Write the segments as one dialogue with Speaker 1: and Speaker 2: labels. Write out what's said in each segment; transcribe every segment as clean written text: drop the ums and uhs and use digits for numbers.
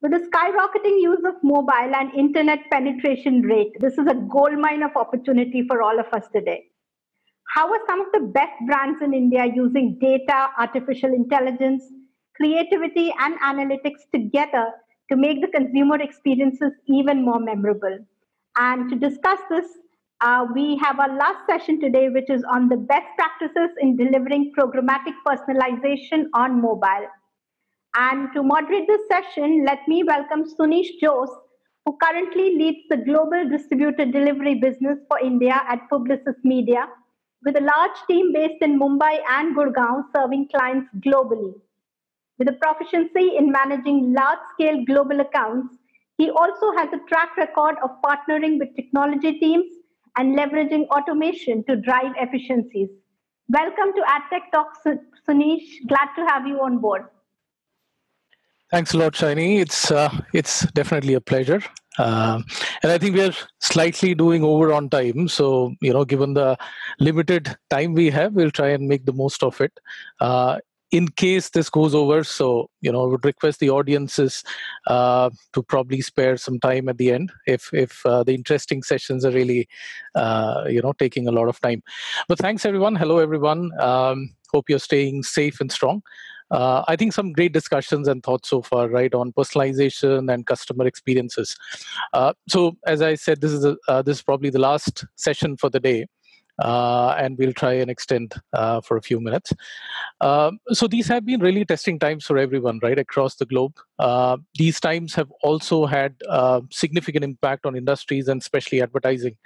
Speaker 1: With the skyrocketing use of mobile and internet penetration rate, this is a goldmine of opportunity for all of us today. How are some of the best brands in India using data, artificial intelligence, creativity, and analytics together to make the consumer experiences even more memorable? And to discuss this, we have our last session today, which is on the best practices in delivering programmatic personalization on mobile. And to moderate this session, let me welcome Sunish Jose, who currently leads the global distributed delivery business for India at Publicis Media, with a large team based in Mumbai and Gurgaon serving clients globally. With a proficiency in managing large scale global accounts, he also has a track record of partnering with technology teams and leveraging automation to drive efficiencies. Welcome to AdTech Talk, Sunish. Glad to have you on board.
Speaker 2: Thanks a lot, Shiny. It's definitely a pleasure, and I think we are slightly doing over on time. So given the limited time we have, we'll try and make the most of it. In case this goes over, so I would request the audiences to probably spare some time at the end if the interesting sessions are really taking a lot of time. But thanks everyone. Hello everyone. Hope you're staying safe and strong. I think some great discussions and thoughts so far, right, on personalization and customer experiences. So, as I said, this is probably the last session for the day, and we'll try and extend for a few minutes. So these have been really testing times for everyone, right, across the globe. These times have also had significant impact on industries and especially advertising.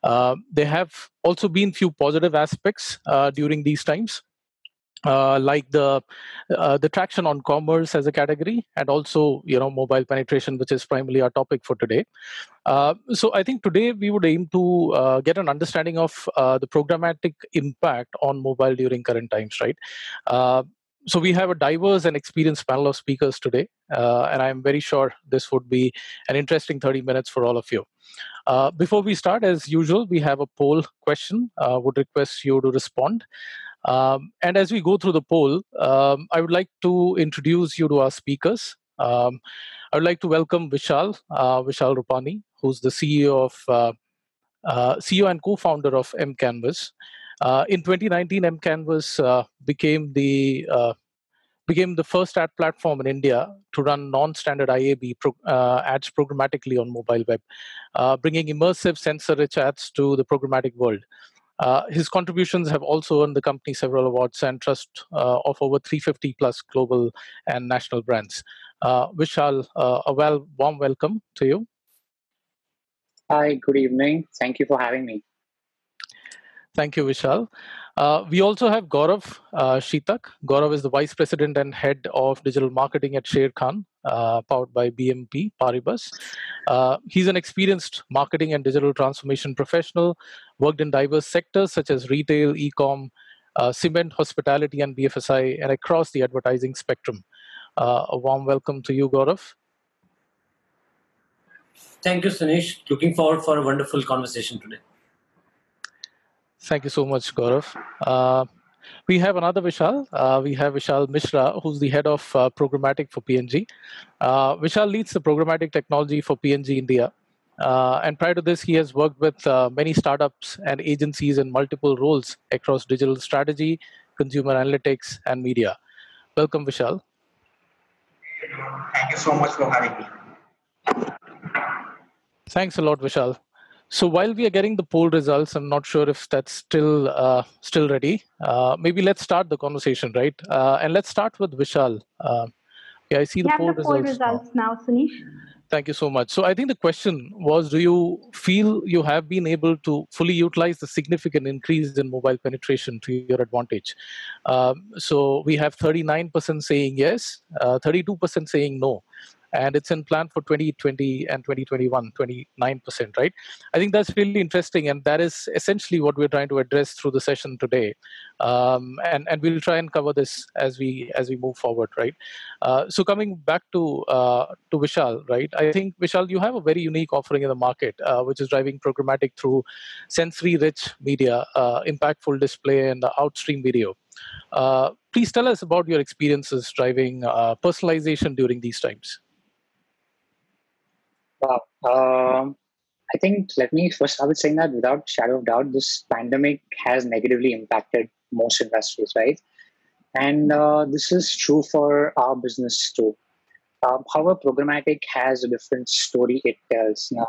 Speaker 2: There have also been few positive aspects during these times. Like the traction on commerce as a category, and also mobile penetration, which is primarily our topic for today. So I think today we would aim to get an understanding of the programmatic impact on mobile during current times, right? So we have a diverse and experienced panel of speakers today, and I'm very sure this would be an interesting 30 minutes for all of you. Before we start, as usual, we have a poll question. Would request you to respond. And as we go through the poll, I would like to introduce you to our speakers. I would like to welcome Vishal Rupani, who's the CEO and co-founder of mCanvas. In 2019, mCanvas became the first ad platform in India to run non-standard IAB ads programmatically on mobile web, bringing immersive sensor-rich ads to the programmatic world. His contributions have also earned the company several awards and trust of over 350 plus global and national brands. Vishal, a warm welcome to you.
Speaker 3: Hi, good evening. Thank you for having me.
Speaker 2: Thank you, Vishal. We also have Gaurav Sheetak. Gaurav is the Vice President and Head of Digital Marketing at Sharekhan, powered by BNP Paribas. He's an experienced marketing and digital transformation professional, worked in diverse sectors such as retail, e-com, cement, hospitality, and BFSI, and across the advertising spectrum. A warm welcome to you, Gaurav.
Speaker 4: Thank you, Sunish. Looking forward for a wonderful conversation today.
Speaker 2: Thank you so much, Gaurav. We have another Vishal. We have Vishal Mishra, who's the head of programmatic for P&G. Vishal leads the programmatic technology for P&G India. And prior to this, he has worked with many startups and agencies in multiple roles across digital strategy, consumer analytics, and media. Welcome, Vishal.
Speaker 5: Thank you so much for having me.
Speaker 2: Thanks a lot, Vishal. So while we are getting the poll results, I'm not sure if that's still ready. Maybe let's start the conversation, right? And let's start with Vishal. Yeah, I see the poll
Speaker 1: results now, Sunish.
Speaker 2: Thank you so much. So I think the question was, do you feel you have been able to fully utilize the significant increase in mobile penetration to your advantage? So we have 39% saying yes, 32% saying no. And it's in plan for 2020 and 2021, 29%, right? I think that's really interesting, and that is essentially what we're trying to address through the session today. And we'll try and cover this as we move forward, right? So coming back to Vishal, right? I think Vishal, you have a very unique offering in the market, which is driving programmatic through sensory-rich media, impactful display, and the outstream video. Please tell us about your experiences driving personalization during these times.
Speaker 3: Wow. I think let me first start with saying that without shadow of doubt, this pandemic has negatively impacted most industries, right? And this is true for our business too. However, programmatic has a different story it tells. Now,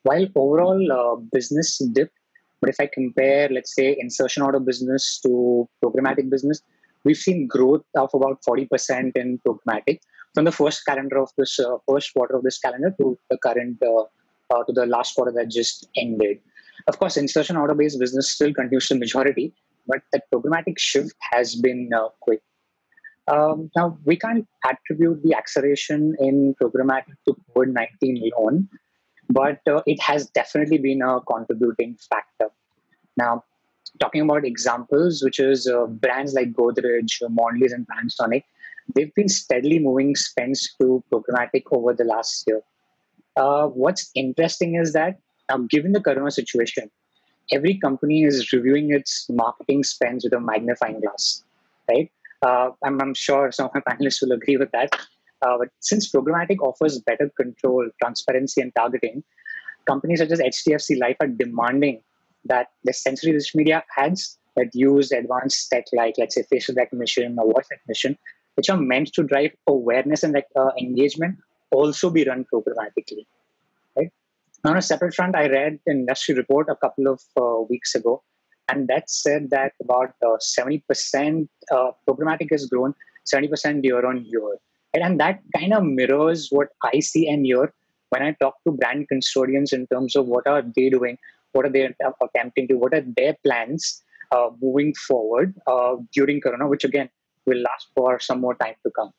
Speaker 3: while overall business dipped, but if I compare, let's say, insertion order business to programmatic business, we've seen growth of about 40% in programmatic from the first quarter of this calendar to the current to the last quarter that just ended. Of course, insertion order based business still continues to majority, but the programmatic shift has been quick. Now, we can't attribute the acceleration in programmatic to COVID 19 alone, but it has definitely been a contributing factor. Now, talking about examples, which is brands like Godrej, Mondelez, and Panasonic, they've been steadily moving spends to programmatic over the last year. What's interesting is that given the corona situation, every company is reviewing its marketing spends with a magnifying glass, right? I'm sure some of my panelists will agree with that. But since programmatic offers better control, transparency, and targeting, companies such as HDFC Life are demanding that the sensory rich media ads that use advanced tech like, let's say, facial recognition or voice recognition, which are meant to drive awareness and engagement, also be run programmatically. Right? On a separate front, I read an industry report a couple of weeks ago, and that said that about 70% programmatic has grown 70% year on year. And that kind of mirrors what I see and hear when I talk to brand custodians in terms of what are they doing, what are they attempting to, what are their plans moving forward during Corona, which again will last for some more time to come.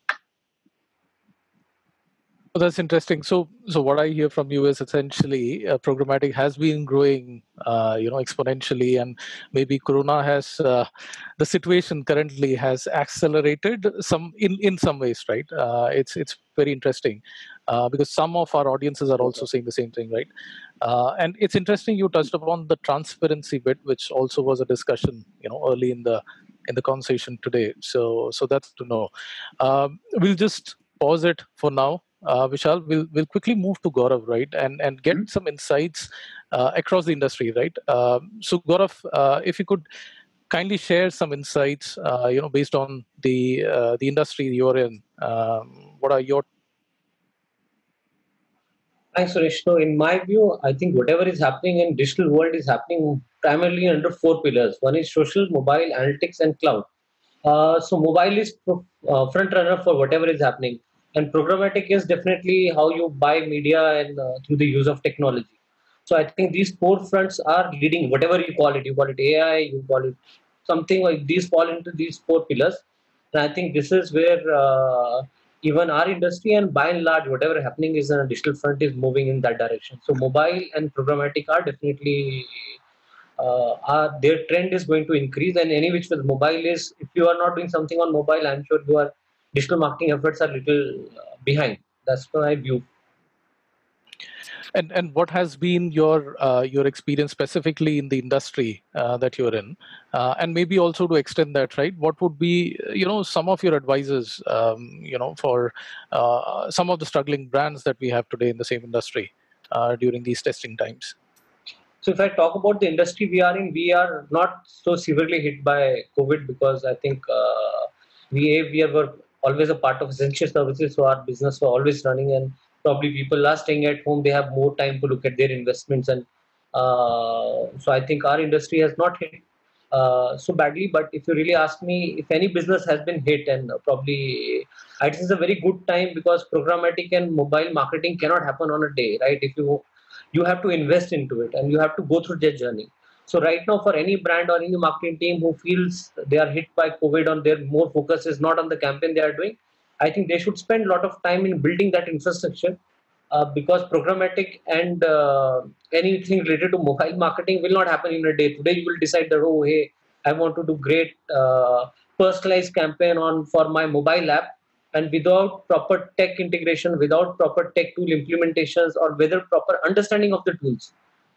Speaker 2: Well, that's interesting. So what I hear from you is essentially programmatic has been growing, exponentially, and maybe Corona has the situation currently has accelerated some in some ways, right? It's very interesting because some of our audiences are also saying the same thing, right? And it's interesting you touched upon the transparency bit, which also was a discussion, early in the conversation today. So that's to know. We'll just pause it for now. Vishal, we'll quickly move to Gaurav, right, and get some insights across the industry, right? So Gaurav, if you could kindly share some insights, based on the industry you're in. What are your
Speaker 4: Thanks, Suresh. So, in my view, I think whatever is happening in digital world is happening primarily under four pillars. One is social, mobile, analytics, and cloud. So, mobile is front runner for whatever is happening, and programmatic is definitely how you buy media and through the use of technology. So, I think these four fronts are leading. Whatever you call it AI, you call it something like these fall into these four pillars, and I think this is where even our industry and by and large whatever happening is on a digital front is moving in that direction. So mobile and programmatic are definitely their trend is going to increase, and any which with mobile is, if you are not doing something on mobile, I'm sure your digital marketing efforts are little behind. That's my view.
Speaker 2: and what has been your experience specifically in the industry that you're in, and maybe also to extend that, right? What would be some of your advices, for some of the struggling brands that we have today in the same industry during these testing times?
Speaker 4: So if I talk about the industry we are in, we are not so severely hit by COVID because I think we were always a part of essential services, so our business were always running, and probably people are staying at home. They have more time to look at their investments, and so I think our industry has not hit so badly. But if you really ask me, if any business has been hit, and probably it is a very good time because programmatic and mobile marketing cannot happen on a day, right? If you have to invest into it and you have to go through that journey. So right now, for any brand or any marketing team who feels they are hit by COVID, on their more focus is not on the campaign they are doing, I think they should spend a lot of time in building that infrastructure, because programmatic and anything related to mobile marketing will not happen in a day. Today you will decide that, oh hey, I want to do great personalized campaign on for my mobile app, and without proper tech integration, without proper tech tool implementations, or whether proper understanding of the tools,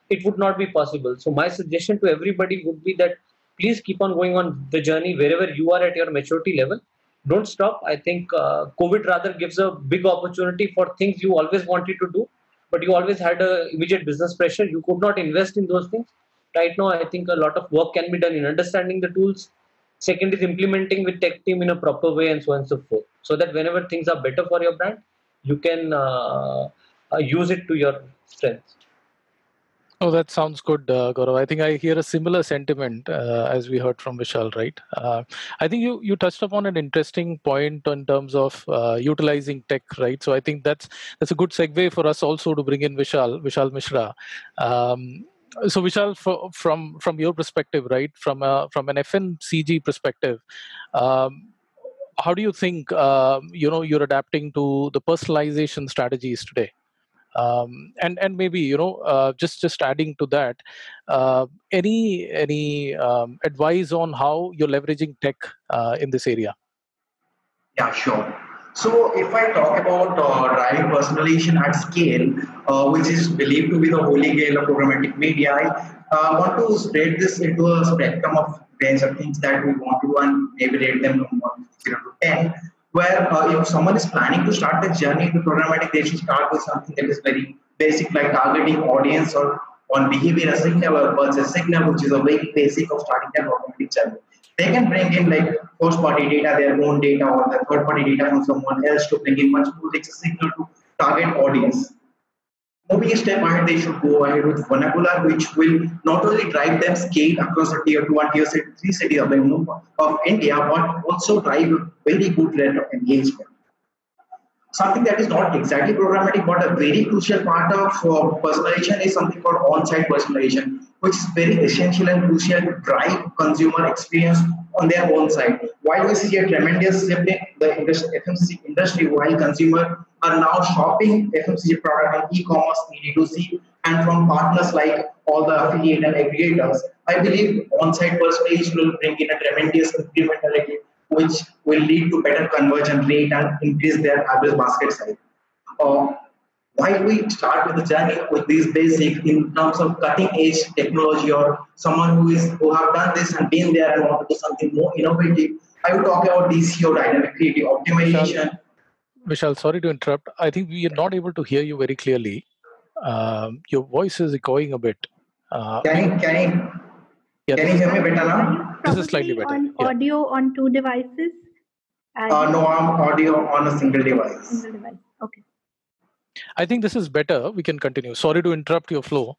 Speaker 4: it would not be possible. So my suggestion to everybody would be that please keep on going on the journey wherever you are at your maturity level. Don't stop. I think COVID rather gives a big opportunity for things you always wanted to do. but you always had a immediate business pressure. You could not invest in those things. Right now, I think a lot of work can be done in understanding the tools. Second is implementing with tech team in a proper way, and so on and so forth. So that whenever things are better for your brand, you can use it to your strength.
Speaker 2: Oh, that sounds good, Gaurav. I think I hear a similar sentiment as we heard from Vishal, right? I think you touched upon an interesting point in terms of utilizing tech, right? So I think that's a good segue for us also to bring in Vishal Mishra. So Vishal, from your perspective, right, from an FMCG perspective, how do you think you're adapting to the personalization strategies today? And maybe just adding to that, any advice on how you're leveraging tech in this area?
Speaker 5: Yeah, sure. So if I talk about driving personalization at scale, which is believed to be the holy grail of programmatic media, I want to spread this into a spectrum of range of things that we want to do and maybe rate them from 0 to 10. Where if someone is planning to start the journey into programmatic, they should start with something that is very basic, like targeting audience or on behavior signal or purchase signal, which is a very basic of starting their programmatic journey. They can bring in like first party data, their own data, or the third party data from someone else to bring in much more rich signal to target audience. Moving a step ahead, they should go ahead with vernacular, which will not only drive them scale across the tier 2 and tier 3 cities of India, but also drive a very good rate of engagement. Something that is not exactly programmatic, but a very crucial part of personalization is something called on-site personalization, which is very essential and crucial to drive consumer experience on their own side. While we see a tremendous shift in the FMCG industry, while consumers are now shopping FMCG product on e-commerce, D2C, and from partners like all the affiliate and aggregators, I believe on-site personalization will bring in a tremendous incrementality which will lead to better conversion rate and increase their average basket size. Uh, while we start with the journey with these basic in terms of cutting edge technology or someone who have done this and been there and want to do something more innovative, I will talk about DCO, dynamic creative optimization.
Speaker 2: Vishal, sorry to interrupt. I think we are not able to hear you very clearly. Your voice is echoing a bit.
Speaker 5: Can you hear me better now?
Speaker 2: This is slightly better.
Speaker 1: On audio on two devices?
Speaker 5: No, I'm audio on a single device.
Speaker 1: Single device. Okay.
Speaker 2: I think this is better. We can continue. Sorry to interrupt your flow.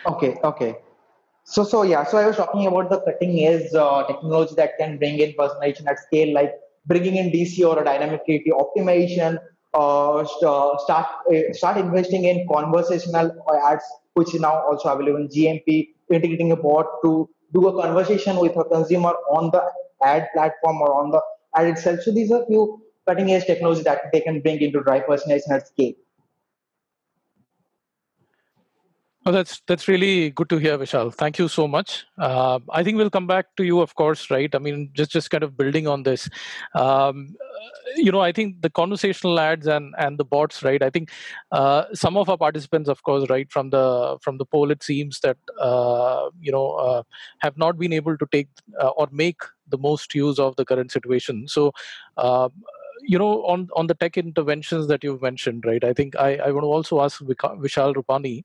Speaker 6: Okay. So I was talking about the cutting edge technology that can bring in personalization at scale, like bringing in DC or a dynamic creative optimization, start investing in conversational ads, which is now also available in GMP, integrating a bot to do a conversation with a consumer on the ad platform or on the ad itself. So these are few cutting edge technology that they can bring into drive personalization at scale.
Speaker 2: Oh, that's really good to hear, Vishal. Thank you so much. I think we'll come back to you, of course, right? I mean, just kind of building on this. I think the conversational ads and the bots, right? I think some of our participants, of course, right, from the poll, it seems that have not been able to take or make the most use of the current situation. So. On the tech interventions that you've mentioned, right? I think I want to also ask Vishal Rupani,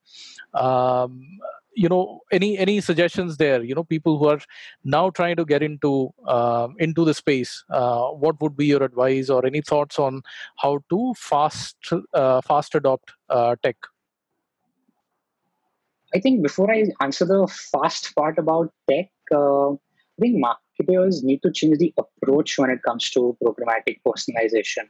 Speaker 2: any suggestions there? People who are now trying to get into the space. What would be your advice or any thoughts on how to fast adopt tech?
Speaker 3: I think before I answer the fast part about tech, I think marketers need to change the approach when it comes to programmatic personalization.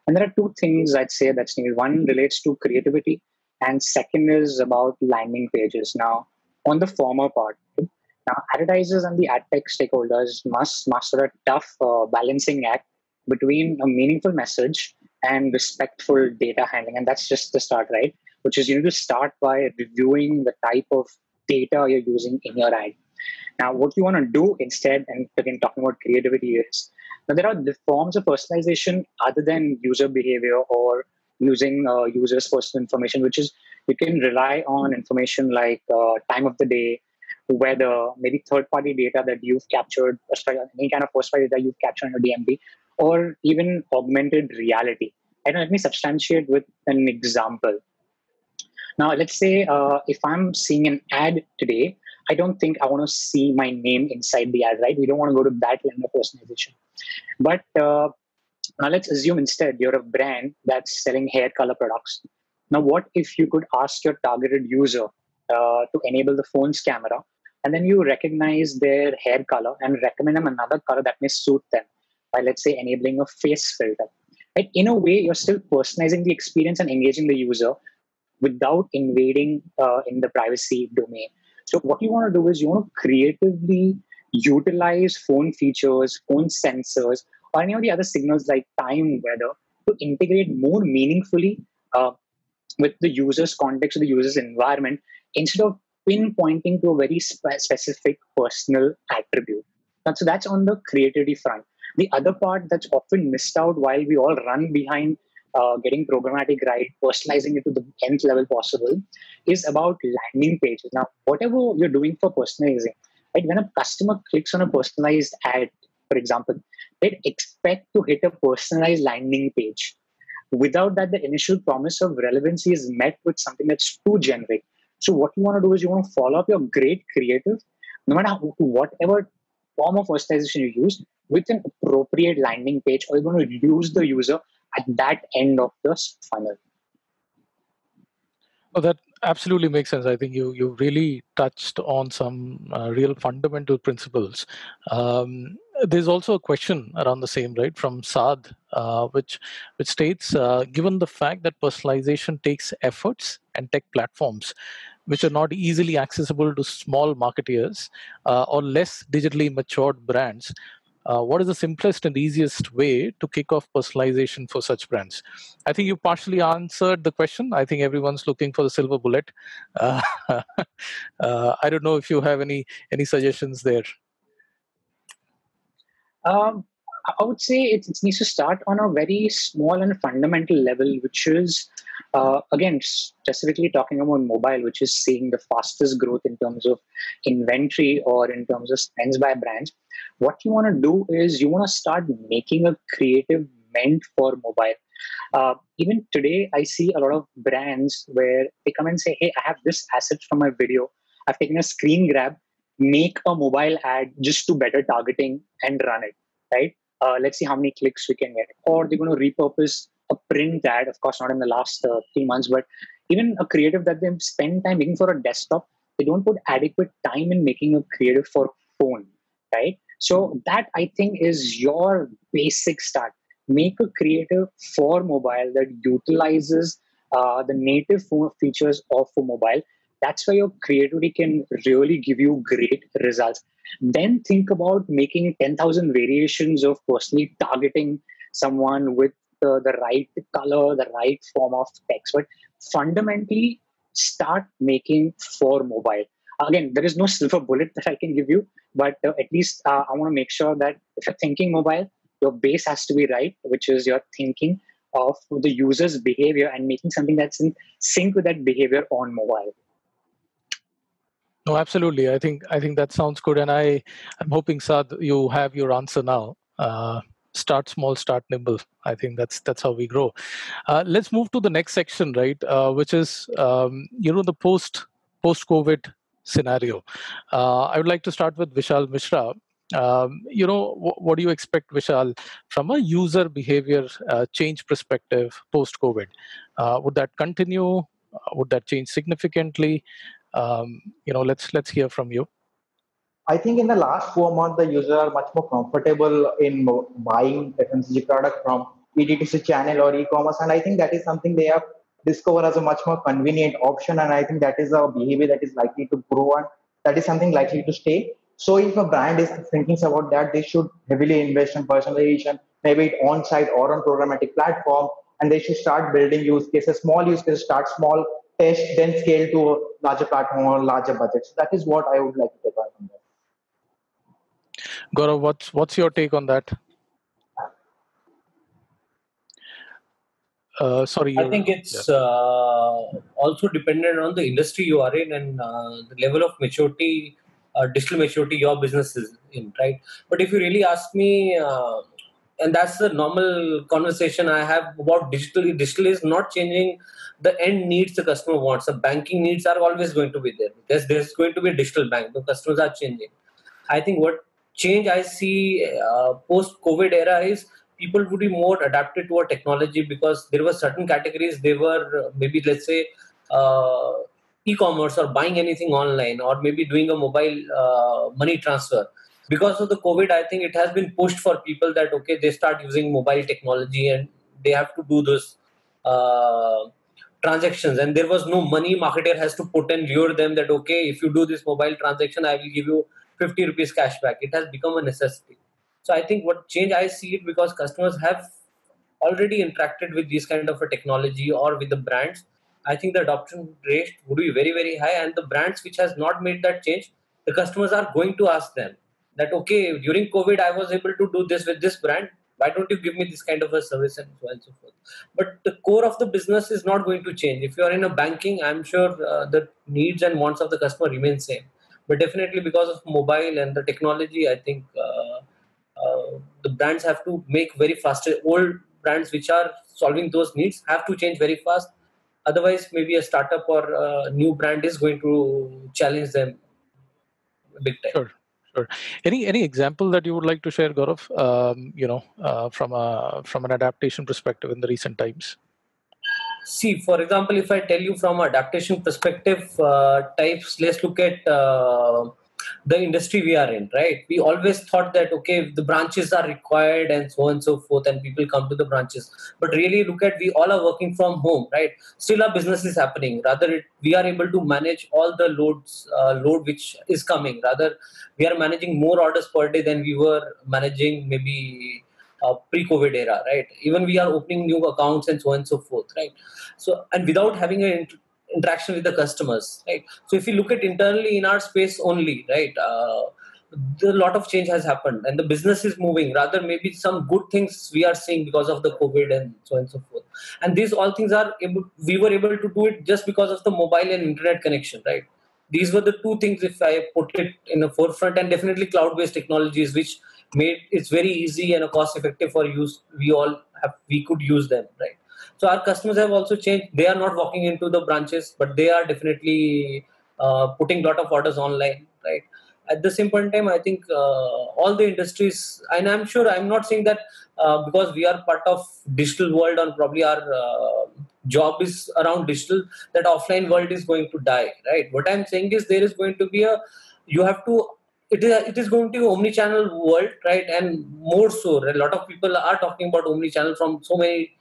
Speaker 3: And there are two things I'd say that's needed. One relates to creativity, and second is about landing pages. Now, on the former part, now advertisers and the ad tech stakeholders must master a tough balancing act between a meaningful message and respectful data handling. And that's just the start, right? Which is you need to start by reviewing the type of data you're using in your ad. Now, what you want to do instead, and again, talking about creativity, is now there are the forms of personalization other than user behavior or using users' personal information, which is you can rely on information like time of the day, weather, maybe third-party data that you've captured, any kind of first-party data you've captured on your DMP, or even augmented reality. And let me substantiate with an example. Now, let's say if I'm seeing an ad today, I don't think I want to see my name inside the ad, right? We don't want to go to that level of personalization. But now let's assume instead you're a brand that's selling hair color products. Now, what if you could ask your targeted user to enable the phone's camera, and then you recognize their hair color and recommend them another color that may suit them by, let's say, enabling a face filter. Right? In a way, you're still personalizing the experience and engaging the user without invading in the privacy domain. So what you want to do is you want to creatively utilize phone features, phone sensors, or any of the other signals like time, weather, to integrate more meaningfully with the user's context or the user's environment instead of pinpointing to a very specific personal attribute. And so that's on the creativity front. The other part that's often missed out while we all run behind getting programmatic right, personalizing it to the nth level possible, is about landing pages. Now, whatever you're doing for personalizing, right? When a customer clicks on a personalized ad, for example, they expect to hit a personalized landing page. Without that, the initial promise of relevancy is met with something that's too generic. So what you want to do is you want to follow up your great creative, no matter whatever form of personalization you use, with an appropriate landing page, or you're going to use the user at that end of the funnel.
Speaker 2: Oh, that absolutely makes sense. I think you really touched on some real fundamental principles. There's also a question around the same, right, from Saad, which states, given the fact that personalization takes efforts and tech platforms which are not easily accessible to small marketeers or less digitally matured brands, what is the simplest and easiest way to kick off personalization for such brands? I think you partially answered the question. I think everyone's looking for the silver bullet. I don't know if you have any suggestions there.
Speaker 3: I would say it needs to start on a very small and fundamental level, which is, again, specifically talking about mobile, which is seeing the fastest growth in terms of inventory or in terms of spends by brands. What you want to do is you want to start making a creative meant for mobile. Even today, I see a lot of brands where they come and say, hey, I have this asset from my video. I've taken a screen grab, make a mobile ad just to better targeting and run it, right? Let's see how many clicks we can get. Or they're going to repurpose a print ad, of course, not in the last 3 months, but even a creative that they spend time making for a desktop, they don't put adequate time in making a creative for phone, right? So that, I think, is your basic start. Make a creative for mobile that utilizes the native features of a mobile. That's where your creativity can really give you great results. Then think about making 10,000 variations of personally targeting someone with the right color, the right form of text. But fundamentally, start making for mobile. Again, there is no silver bullet that I can give you, but at least I want to make sure that if you're thinking mobile, your base has to be right, which is you're thinking of the user's behavior and making something that's in sync with that behavior on mobile.
Speaker 2: No, absolutely. I think that sounds good, and I'm hoping, Saad, you have your answer now. Start small, start nimble. I think that's how we grow. Let's move to the next section, right? Which is the post-COVID scenario. I would like to start with Vishal Mishra. What do you expect, Vishal, from a user behavior change perspective post-COVID? Would that continue? Would that change significantly? Let's hear from you.
Speaker 6: I think in the last 4 months, the users are much more comfortable in buying FMCG product from EDTC channel or e-commerce, and I think that is something they have discovered as a much more convenient option, and I think that is a behavior that is likely to grow and that is something likely to stay. So if a brand is thinking about that, they should heavily invest in personalization, maybe it on-site or on programmatic platform, and they should start building use cases, small use cases, start small, test, then scale to a larger platform or larger budget. So that is what I would like to take out from that.
Speaker 2: Gaurav, what's your take on that? Sorry.
Speaker 4: I think it's also dependent on the industry you are in and the level of maturity, digital maturity your business is in, right? But if you really ask me, and that's the normal conversation I have about digital. Digital is not changing the end needs the customer wants. The banking needs are always going to be there. There's going to be a digital bank. The customers are changing. I think what change I see post-COVID era is people would be more adapted to our technology, because there were certain categories they were maybe, let's say, uh, e-commerce or buying anything online, or maybe doing a mobile money transfer. Because of the COVID, I think it has been pushed for people that okay, they start using mobile technology and they have to do this uh, transactions, and there was no money marketer has to put and lure them that okay, if you do this mobile transaction, I will give you 50 rupees cashback. It has become a necessity. So I think what change I see it, because customers have already interacted with this kind of a technology or with the brands. I think the adoption rate would be very, very high, and the brands which has not made that change, the customers are going to ask them that okay, during COVID I was able to do this with this brand, why don't you give me this kind of a service, and so on and so forth. But the core of the business is not going to change. If you are in a banking, I'm sure the needs and wants of the customer remain same. But definitely because of mobile and the technology, I think the brands have to make very fast. Old brands which are solving those needs have to change very fast. Otherwise, maybe a startup or a new brand is going to challenge them big time.
Speaker 2: Sure. Sure. Any example that you would like to share, Gaurav? From an adaptation perspective in the recent times.
Speaker 4: See, for example, if I tell you from adaptation perspective, types, let's look at the industry we are in, right? We always thought that, okay, the branches are required and so on and so forth, and people come to the branches. But really look at, we all are working from home, right? Still our business is happening. Rather, we are able to manage all the load which is coming. Rather, we are managing more orders per day than we were managing maybe pre-COVID era, right? Even we are opening new accounts and so on and so forth, right? So, and without having an interaction with the customers, right? So, if you look at internally in our space only, right, a lot of change has happened, and the business is moving. Rather, maybe some good things we are seeing because of the COVID and so on and so forth. And these all things are we were able to do it just because of the mobile and internet connection, right? These were the two things, if I put it in the forefront, and definitely cloud-based technologies, which made it's very easy and cost effective for use. We could use them, right? So our customers have also changed. They are not walking into the branches, but they are definitely putting a lot of orders online, right? At the same point in time, I think all the industries, and I'm sure I'm not saying that because we are part of digital world, and probably our job is around digital, that offline world is going to die, right? What I'm saying is there is going to be you have to, it is going to be omni-channel world, right? And more so, a lot of people are talking about omni-channel from so many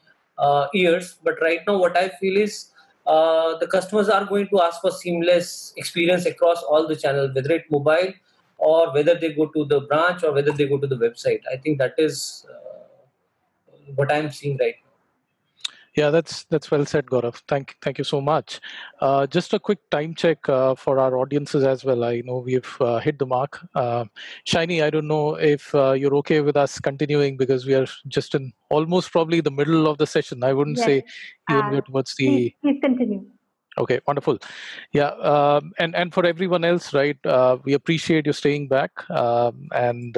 Speaker 4: years, but right now what I feel is the customers are going to ask for seamless experience across all the channels, whether it's mobile or whether they go to the branch or whether they go to the website. I think that is what I'm seeing right now.
Speaker 2: Yeah, that's well said, Gaurav. Thank you so much. Just a quick time check for our audiences as well. I know we've hit the mark. Shiny, I don't know if you're okay with us continuing, because we are just in almost probably the middle of the session. I wouldn't
Speaker 1: Yes.
Speaker 2: say even we're towards the.
Speaker 1: Please continue.
Speaker 2: Okay, wonderful. Yeah, and for everyone else, right? We appreciate you staying back and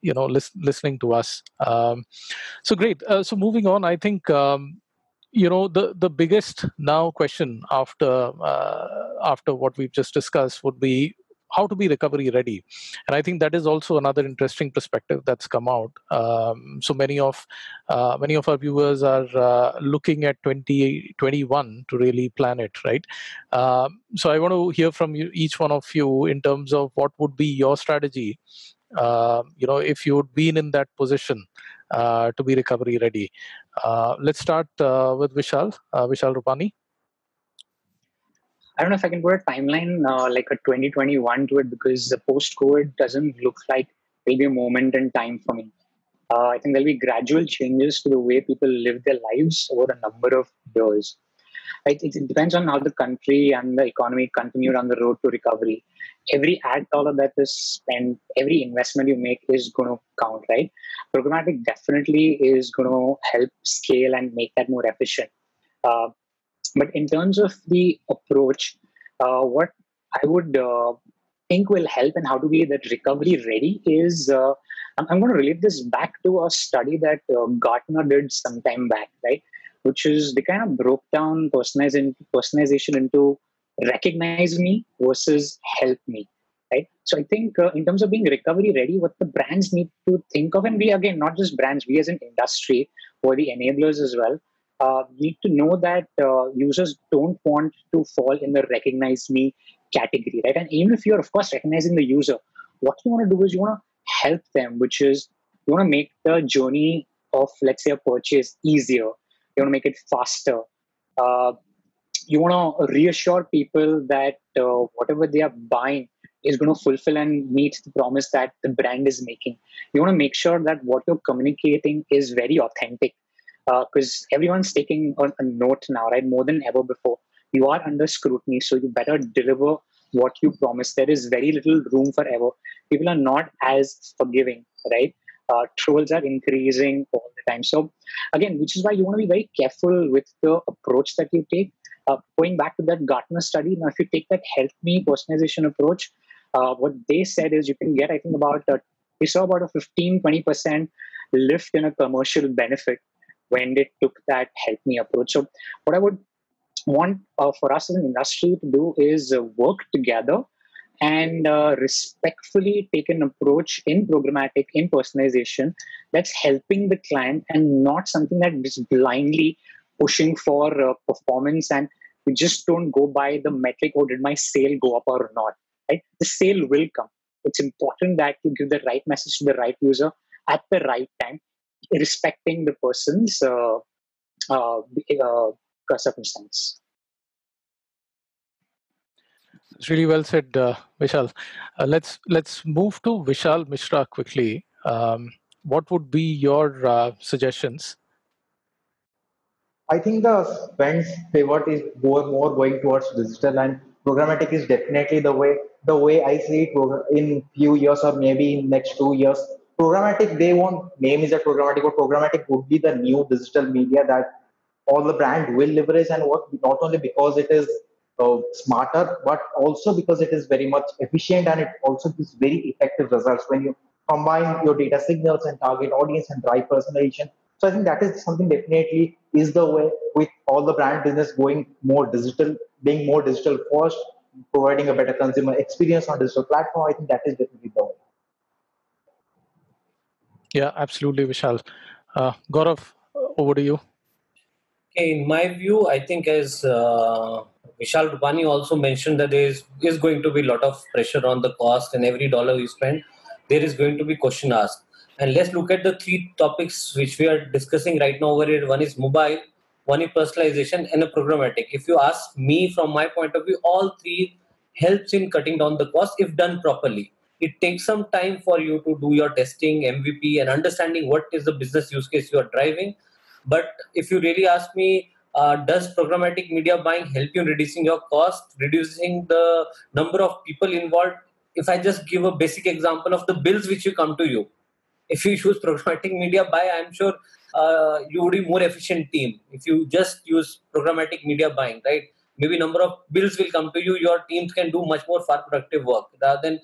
Speaker 2: listening to us. So great. So moving on, I think. The biggest now question after what we've just discussed would be how to be recovery ready, and I think that is also another interesting perspective that's come out. So many of our viewers are looking at 2021 to really plan it, right? So I want to hear from you, each one of you, in terms of what would be your strategy. If you'd been in that position to be recovery ready. Let's start with Vishal Rupani.
Speaker 3: I don't know if I can put a timeline like a 2021 to it, because the post-COVID doesn't look like there'll be a moment in time for me. I think there'll be gradual changes to the way people live their lives over a number of years. Right? It depends on how the country and the economy continued on the road to recovery. Every ad dollar that is spent, every investment you make is going to count, right? Programmatic definitely is going to help scale and make that more efficient. But in terms of the approach, what I would think will help and how to be that recovery ready is I'm going to relate this back to a study that Gartner did some time back, right? Which is they kind of broke down personalization into recognize me versus help me, right? So I think in terms of being recovery ready, what the brands need to think of, and we again, not just brands, we as an industry or the enablers as well, need to know that users don't want to fall in the recognize me category, right? And even if you're, of course, recognizing the user, what you want to do is you want to help them, which is you want to make the journey of, let's say, a purchase easier. You want to make it faster. Uh, you want to reassure people that whatever they are buying is going to fulfill and meet the promise that the brand is making. You want to make sure that what you're communicating is very authentic because everyone's taking a note now, right? More than ever before. You are under scrutiny, so you better deliver what you promise. There is very little room for error. People are not as forgiving, right? Trolls are increasing all the time. So, again, which is why you want to be very careful with the approach that you take. Going back to that Gartner study, now if you take that help me personalization approach, what they said is you can get, I think, about we saw about a 15-20% lift in a commercial benefit when they took that help me approach. So, what I would want for us as an industry to do is work together and respectfully take an approach in programmatic, in personalization that's helping the client and not something that is blindly pushing for performance, and we just don't go by the metric, oh, did my sale go up or not, right? The sale will come. It's important that you give the right message to the right user at the right time, respecting the person's circumstance.
Speaker 2: It's really well said, Vishal. Let's move to Vishal Mishra quickly. What would be your suggestions?
Speaker 6: I think the spends pivot is more going towards digital, and programmatic is definitely the way. The way I see it in few years or maybe in next 2 years, programmatic they won't name is a programmatic, but programmatic would be the new digital media that all the brand will leverage and work, not only because it is smarter, but also because it is very much efficient and it also gives very effective results when you combine your data signals and target audience and drive personalization. So I think that is something definitely is the way with all the brand business going more digital, being more digital first, providing a better consumer experience on digital platform. I think that is definitely the way.
Speaker 2: Yeah, absolutely, Vishal. Gaurav, over to you.
Speaker 4: Okay, in my view, I think as Vishal Rupani also mentioned that there is going to be a lot of pressure on the cost, and every dollar we spend, there is going to be question asked. And let's look at the three topics which we are discussing right now over here. One is mobile, one is personalization, and a programmatic. If you ask me from my point of view, all three helps in cutting down the cost if done properly. It takes some time for you to do your testing, MVP, and understanding what is the business use case you are driving. But if you really ask me, does programmatic media buying help you in reducing your cost, reducing the number of people involved? If I just give a basic example of the bills which you come to you, if you use programmatic media buy, I'm sure you would be more efficient team. If you just use programmatic media buying, right? Maybe number of bills will come to you. Your teams can do much more far productive work rather than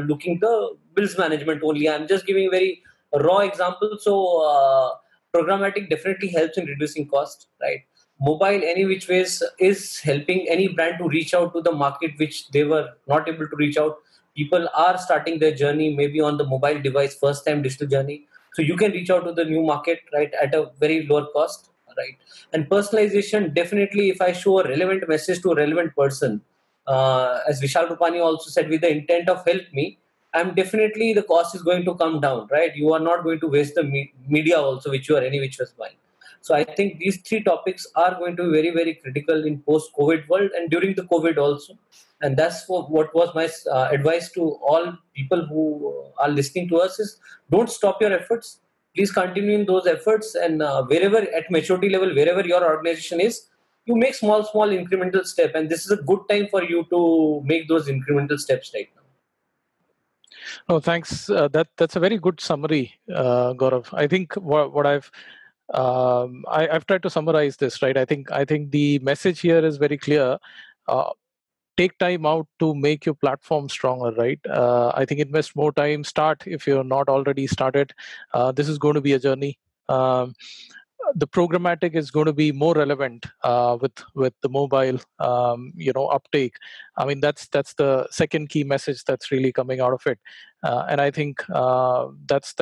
Speaker 4: looking the bills management only. I'm just giving very raw example. So programmatic definitely helps in reducing cost, right? Mobile, any which ways, is helping any brand to reach out to the market which they were not able to reach out. People are starting their journey maybe on the mobile device, first time digital journey. So you can reach out to the new market, right, at a very lower cost, right? And personalization, definitely, if I show a relevant message to a relevant person, as Vishal Rupani also said, with the intent of help me, I'm definitely the cost is going to come down, right? You are not going to waste the media also, which you are any which was buying. So I think these three topics are going to be very, very critical in post-COVID world and during the COVID also. And that's what was my advice to all people who are listening to us is don't stop your efforts. Please continue in those efforts, and wherever at maturity level, wherever your organization is, you make small, small incremental step. And this is a good time for you to make those incremental steps right now.
Speaker 2: Oh, thanks. That's a very good summary, Gaurav. I think what I've tried to summarize this, right. I think the message here is very clear. take time out to make your platform stronger, right? I think invest more time, start if you're not already started. This is going to be a journey. The programmatic is going to be more relevant with the mobile uptake. I mean, that's the second key message that's really coming out of it, and I think that's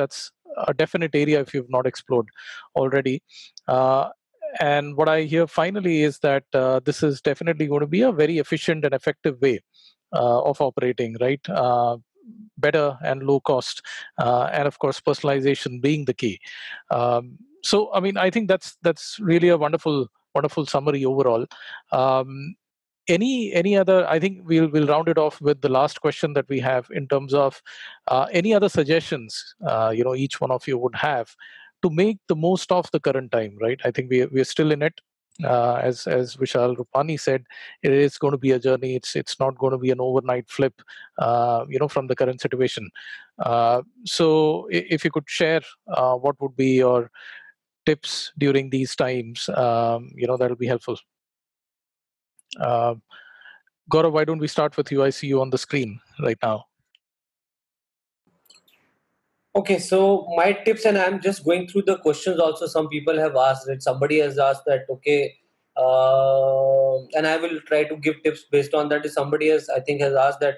Speaker 2: a definite area if you've not explored already. And what I hear finally is that this is definitely going to be a very efficient and effective way of operating, right? Better and low cost, and of course personalization being the key. So I mean, I think that's really a wonderful summary overall. Any other? I think we'll round it off with the last question that we have in terms of any other suggestions each one of you would have to make the most of the current time, right? I think we're still in it. As Vishal Rupani said, it is going to be a journey. It's not going to be an overnight flip, from the current situation. So if you could share what would be your tips during these times, that'll be helpful. Gaurav, why don't we start with you? I see you on the screen right now.
Speaker 4: Okay, so my tips, and I'm just going through the questions also. Some people have asked it. Somebody has asked that, okay, and I will try to give tips based on that. If somebody has, I think, has asked that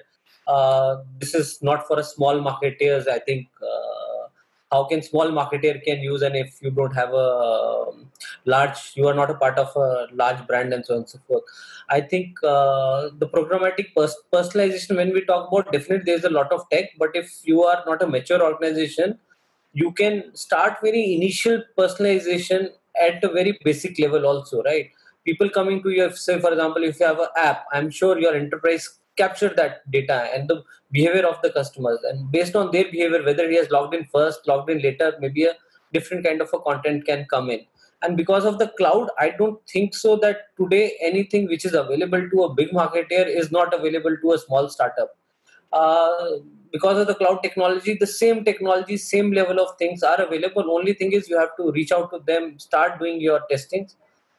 Speaker 4: this is not for a small marketeers. I think how can small marketer can use, and if you don't have a large, you are not a part of a large brand and so on and so forth. I think the programmatic personalization, when we talk about, definitely there's a lot of tech, but if you are not a mature organization, you can start very initial personalization at a very basic level also, right? People coming to you, say for example, if you have an app, I'm sure your enterprise capture that data and the behavior of the customers, and based on their behavior, whether he has logged in first, logged in later, maybe a different kind of a content can come in. And because of the cloud, I don't think so that today anything which is available to a big marketer is not available to a small startup. Because of the cloud technology, the same technology, same level of things are available. Only thing is you have to reach out to them, start doing your testings.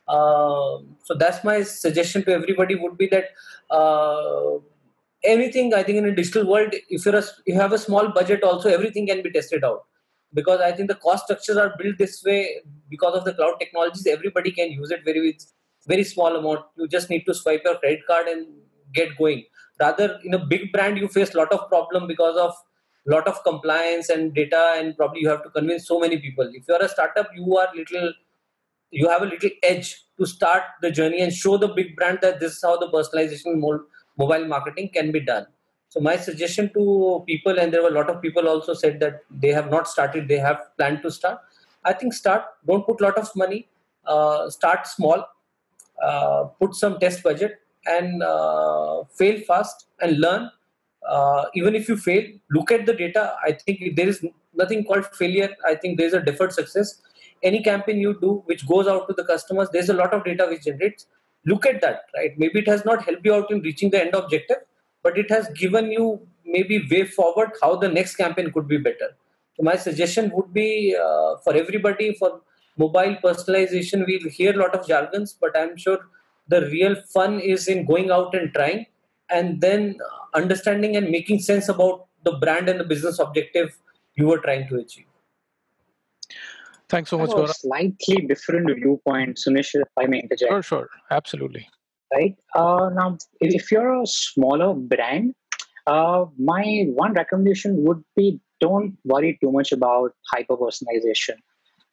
Speaker 4: So that's my suggestion to everybody would be that anything, I think in a digital world, if you have a small budget also, everything can be tested out. Because I think the cost structures are built this way because of the cloud technologies. Everybody can use it very small amount. You just need to swipe your credit card and get going. Rather, in a big brand, you face a lot of problem because of lot of compliance and data, and probably you have to convince so many people. If you are a startup, you have a little edge to start the journey and show the big brand that this is how the personalization mobile marketing can be done. So my suggestion to people, and there were a lot of people also said that they have not started, they have planned to start. I think start, don't put a lot of money, start small, put some test budget, and fail fast and learn. Even if you fail, look at the data. I think there is nothing called failure. I think there is a deferred success. Any campaign you do which goes out to the customers, there's a lot of data which generates. Look at that, right? Maybe it has not helped you out in reaching the end objective, but it has given you maybe way forward how the next campaign could be better. So my suggestion would be for everybody, for mobile personalization, we'll hear a lot of jargons, but I'm sure the real fun is in going out and trying, and then understanding and making sense about the brand and the business objective you were trying to achieve.
Speaker 2: Thanks so much,
Speaker 3: Gaurav. Slightly different viewpoint, Sunish, if I may interject.
Speaker 2: Sure, absolutely.
Speaker 3: Right. Now, if you're a smaller brand, my one recommendation would be don't worry too much about hyper personalization.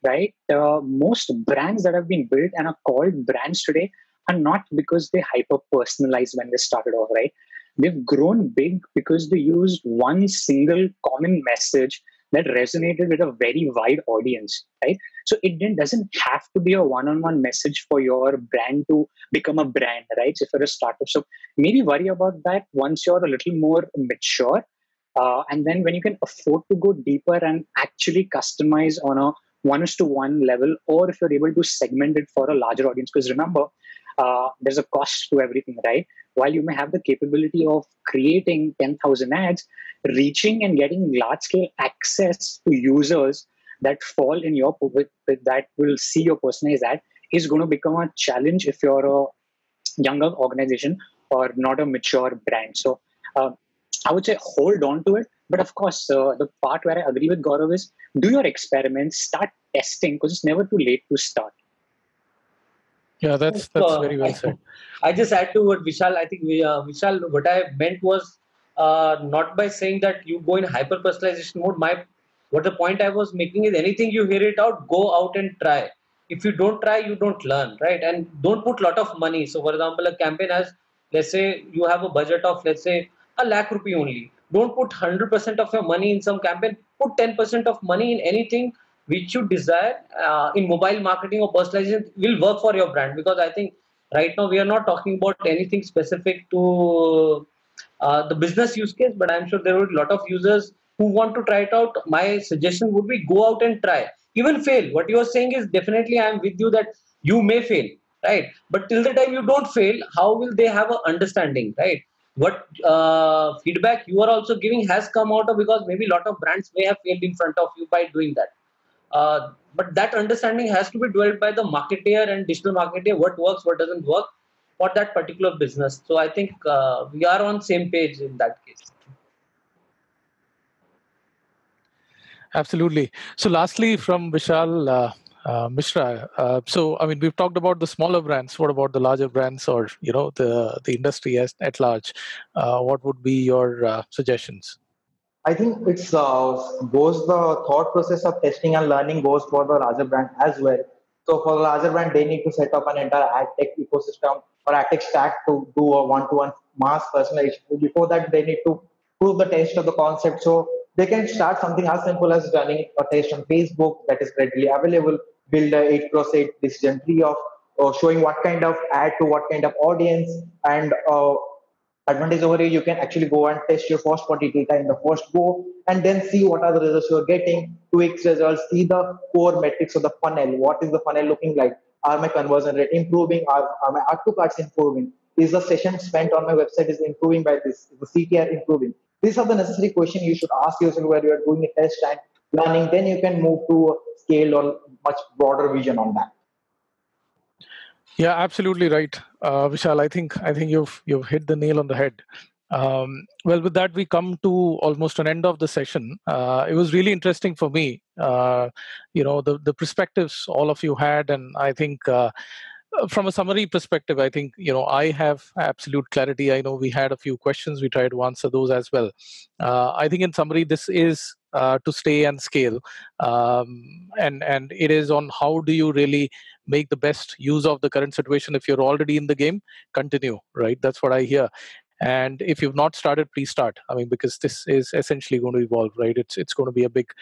Speaker 3: Right. Most brands that have been built and are called brands today are not because they hyper personalized when they started off. Right. They've grown big because they used one single common message that resonated with a very wide audience, right? So it doesn't have to be a one-on-one message for your brand to become a brand, right? So if you're a startup, so maybe worry about that once you're a little more mature, and then when you can afford to go deeper and actually customize on a 1:1 level, or if you're able to segment it for a larger audience. Because remember, there's a cost to everything, right? While you may have the capability of creating 10,000 ads, reaching and getting large-scale access to users that fall in your that will see your personalized ad is going to become a challenge if you're a younger organization or not a mature brand. So I would say hold on to it. But of course, the part where I agree with Gaurav is do your experiments, start testing, because it's never too late to start.
Speaker 2: Yeah, that's very well said.
Speaker 4: I just add to what Vishal. I think Vishal, what I meant was not by saying that you go in hyper personalization mode. What the point I was making is anything you hear it out, go out and try. If you don't try, you don't learn, right? And don't put lot of money. So, for example, a campaign has, let's say, you have a budget of, let's say, ₹1 lakh only. Don't put 100% of your money in some campaign. Put 10% of money in anything which you desire in mobile marketing or personalization will work for your brand. Because I think right now we are not talking about anything specific to the business use case, but I'm sure there will be a lot of users who want to try it out. My suggestion would be go out and try, even fail. What you are saying is definitely I'm with you that you may fail, right? But till the time you don't fail, how will they have an understanding, right? What feedback you are also giving has come out of, because maybe a lot of brands may have failed in front of you by doing that. But that understanding has to be developed by the marketer and digital marketer, what works, what doesn't work for that particular business. So I think we are on same page in that case.
Speaker 2: Absolutely. So lastly, from Vishal Mishra, so I mean, we've talked about the smaller brands. What about the larger brands, or the industry at large? What would be your suggestions?
Speaker 6: I think it's goes the thought process of testing and learning goes for the larger brand as well. So for the larger brand, they need to set up an entire ad tech ecosystem or ad tech stack to do a one-to-one mass personalization. Before that, they need to prove the test of the concept. So they can start something as simple as running a test on Facebook that is readily available, build a 8x8 decision tree of showing what kind of ad to what kind of audience, and advantage over here, you can actually go and test your first party data in the first go and then see what are the results you're getting, tweak results, see the core metrics of the funnel. What is the funnel looking like? Are my conversion rate improving? Are my add to carts improving? Is the session spent on my website is improving by this? Is the CTR improving? These are the necessary questions you should ask yourself where you are doing a test and learning. Then you can move to a scale or much broader vision on that.
Speaker 2: Yeah, absolutely right, Vishal. I think you've hit the nail on the head. Well, with that, we come to almost an end of the session. It was really interesting for me, the perspectives all of you had, and I think from a summary perspective, I think I have absolute clarity. I know we had a few questions; we tried to answer those as well. I think in summary, this is to stay and scale, and it is on how do you really make the best use of the current situation. If you're already in the game, continue. Right, that's what I hear. And if you've not started, please start. I mean, because this is essentially going to evolve, right? It's going to be a big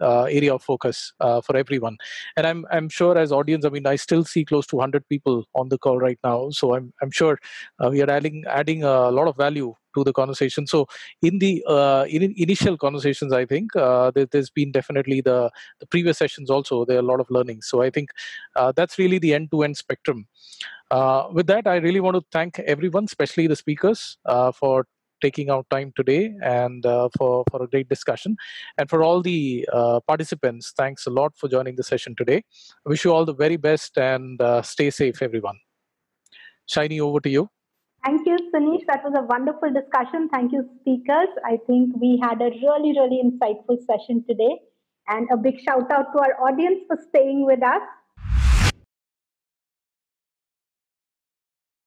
Speaker 2: area of focus for everyone. And I'm sure as audience, I mean, I still see close to 100 people on the call right now. So I'm sure we are adding a lot of value to the conversation. So in the initial conversations, I think there's been definitely the previous sessions also, there are a lot of learnings. So I think that's really the end-to-end spectrum. With that, I really want to thank everyone, especially the speakers, for taking out time today and for a great discussion. And for all the participants, thanks a lot for joining the session today. I wish you all the very best and stay safe, everyone. Shiny, over to you.
Speaker 1: Thank you, Sunish. That was a wonderful discussion. Thank you, speakers. I think we had a really, really insightful session today. And a big shout out to our audience for staying with us.